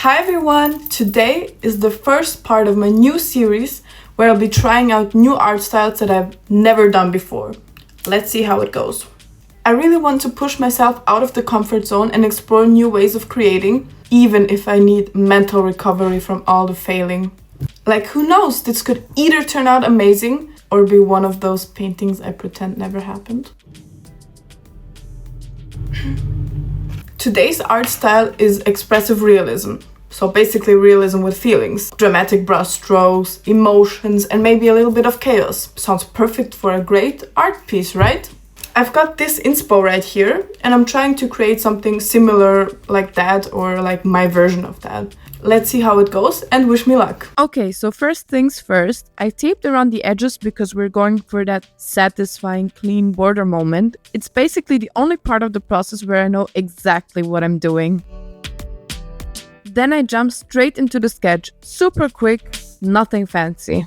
Hi everyone! Today is the first part of my new series where I'll be trying out new art styles that I've never done before. Let's see how it goes. I really want to push myself out of the comfort zone and explore new ways of creating, even if I need mental recovery from all the failing. Like, who knows, this could either turn out amazing or be one of those paintings I pretend never happened. Today's art style is expressive realism. So basically realism with feelings, dramatic brush strokes, emotions, and maybe a little bit of chaos. Sounds perfect for a great art piece, right? I've got this inspo right here, and I'm trying to create something similar like that, or like my version of that. Let's see how it goes and wish me luck. Okay, so first things first, I taped around the edges because we're going for that satisfying clean border moment. It's basically the only part of the process where I know exactly what I'm doing. Then I jump straight into the sketch, super quick, nothing fancy.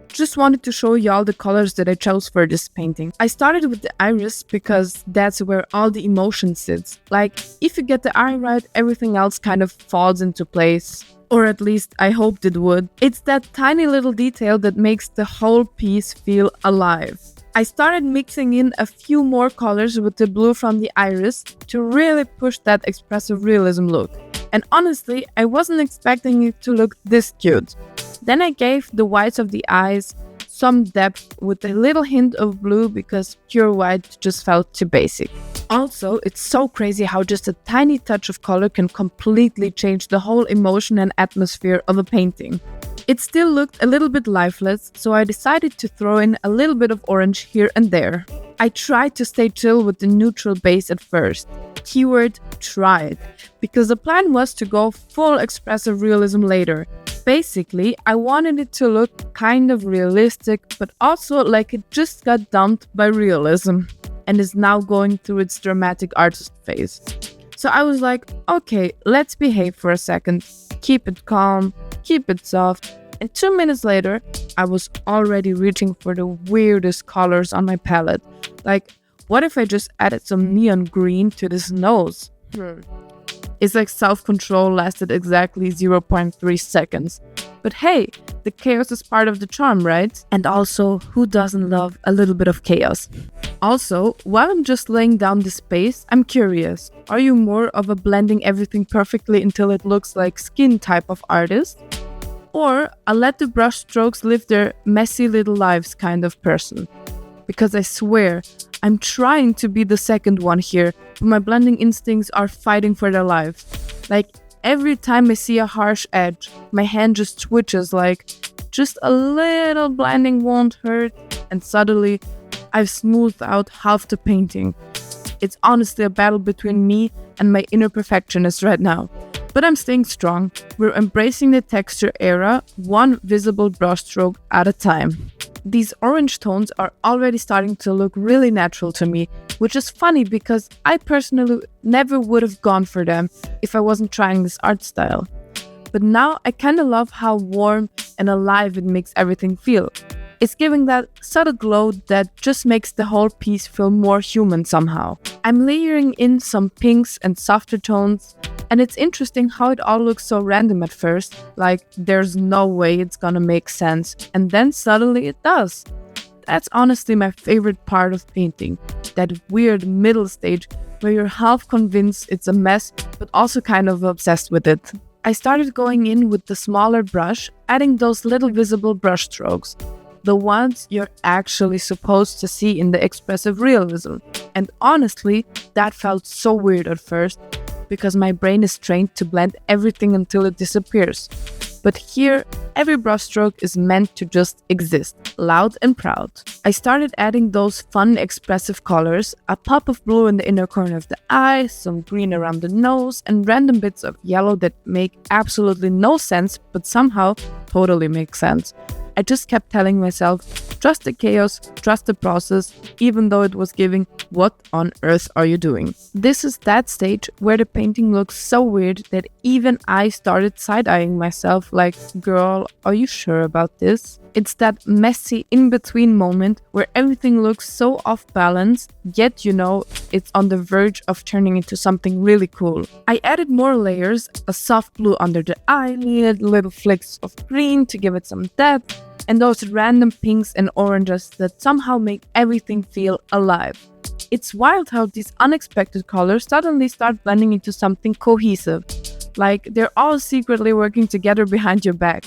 Just wanted to show y'all the colors that I chose for this painting. I started with the iris because that's where all the emotion sits. Like, if you get the eye right, everything else kind of falls into place. Or at least I hoped it would. It's that tiny little detail that makes the whole piece feel alive. I started mixing in a few more colors with the blue from the iris to really push that expressive realism look. And honestly, I wasn't expecting it to look this cute. Then I gave the whites of the eyes some depth with a little hint of blue because pure white just felt too basic. Also, it's so crazy how just a tiny touch of color can completely change the whole emotion and atmosphere of a painting. It still looked a little bit lifeless, so I decided to throw in a little bit of orange here and there. I tried to stay chill with the neutral base at first. Keyword tried, because the plan was to go full expressive realism later. Basically, I wanted it to look kind of realistic, but also like it just got dumped by realism and is now going through its dramatic artist phase. So I was like, okay, let's behave for a second. Keep it calm, keep it soft. And 2 minutes later, I was already reaching for the weirdest colors on my palette. Like, what if I just added some neon green to this nose? It's like self-control lasted exactly 0.3 seconds. But hey, the chaos is part of the charm, right? And also, who doesn't love a little bit of chaos? Also, while I'm just laying down this space, I'm curious. Are you more of a blending everything perfectly until it looks like skin type of artist? Or a let the brush strokes live their messy little lives kind of person? Because I swear, I'm trying to be the second one here, but my blending instincts are fighting for their lives. Like, every time I see a harsh edge, my hand just twitches like, just a little blending won't hurt, and suddenly, I've smoothed out half the painting. It's honestly a battle between me and my inner perfectionist right now. But I'm staying strong. We're embracing the texture era, one visible brushstroke at a time. These orange tones are already starting to look really natural to me, which is funny because I personally never would have gone for them if I wasn't trying this art style. But now I kinda love how warm and alive it makes everything feel. It's giving that subtle glow that just makes the whole piece feel more human somehow. I'm layering in some pinks and softer tones, and it's interesting how it all looks so random at first, like there's no way it's gonna make sense, and then suddenly it does. That's honestly my favorite part of painting, that weird middle stage where you're half convinced it's a mess, but also kind of obsessed with it. I started going in with the smaller brush, adding those little visible brush strokes. The ones you're actually supposed to see in the expressive realism. And honestly, that felt so weird at first, because my brain is trained to blend everything until it disappears. But here, every brushstroke is meant to just exist, loud and proud. I started adding those fun expressive colors, a pop of blue in the inner corner of the eye, some green around the nose, and random bits of yellow that make absolutely no sense, but somehow totally make sense. I just kept telling myself, trust the chaos, trust the process, even though it was giving, what on earth are you doing? This is that stage where the painting looks so weird that even I started side-eyeing myself like, girl, are you sure about this? It's that messy in-between moment where everything looks so off-balance, yet you know it's on the verge of turning into something really cool. I added more layers, a soft blue under the eyelid, little flicks of green to give it some depth, and those random pinks and oranges that somehow make everything feel alive. It's wild how these unexpected colors suddenly start blending into something cohesive, like they're all secretly working together behind your back.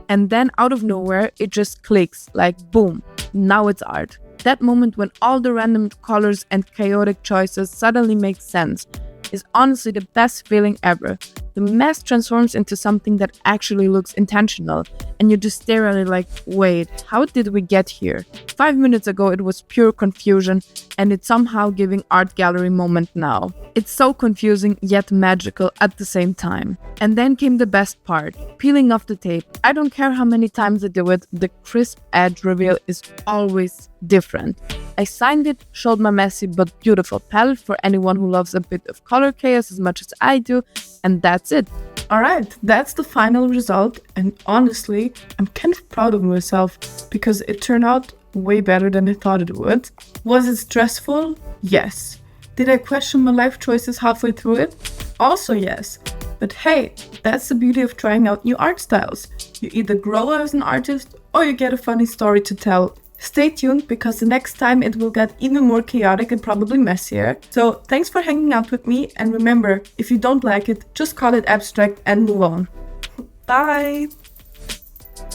And then out of nowhere, it just clicks, like boom, now it's art. That moment when all the random colors and chaotic choices suddenly make sense is honestly the best feeling ever. The mess transforms into something that actually looks intentional, and you just stare at it like, wait, how did we get here? 5 minutes ago it was pure confusion, and it's somehow giving art gallery moment now. It's so confusing yet magical at the same time. And then came the best part, peeling off the tape. I don't care how many times I do it, the crisp edge reveal is always different. I signed it, showed my messy but beautiful palette for anyone who loves a bit of color chaos as much as I do, and that's it. Alright, that's the final result, and honestly, I'm kind of proud of myself because it turned out way better than I thought it would. Was it stressful? Yes. Did I question my life choices halfway through it? Also yes. But hey, that's the beauty of trying out new art styles. You either grow as an artist or you get a funny story to tell. Stay tuned because the next time it will get even more chaotic and probably messier. So thanks for hanging out with me, and remember, if you don't like it, just call it abstract and move on. Bye!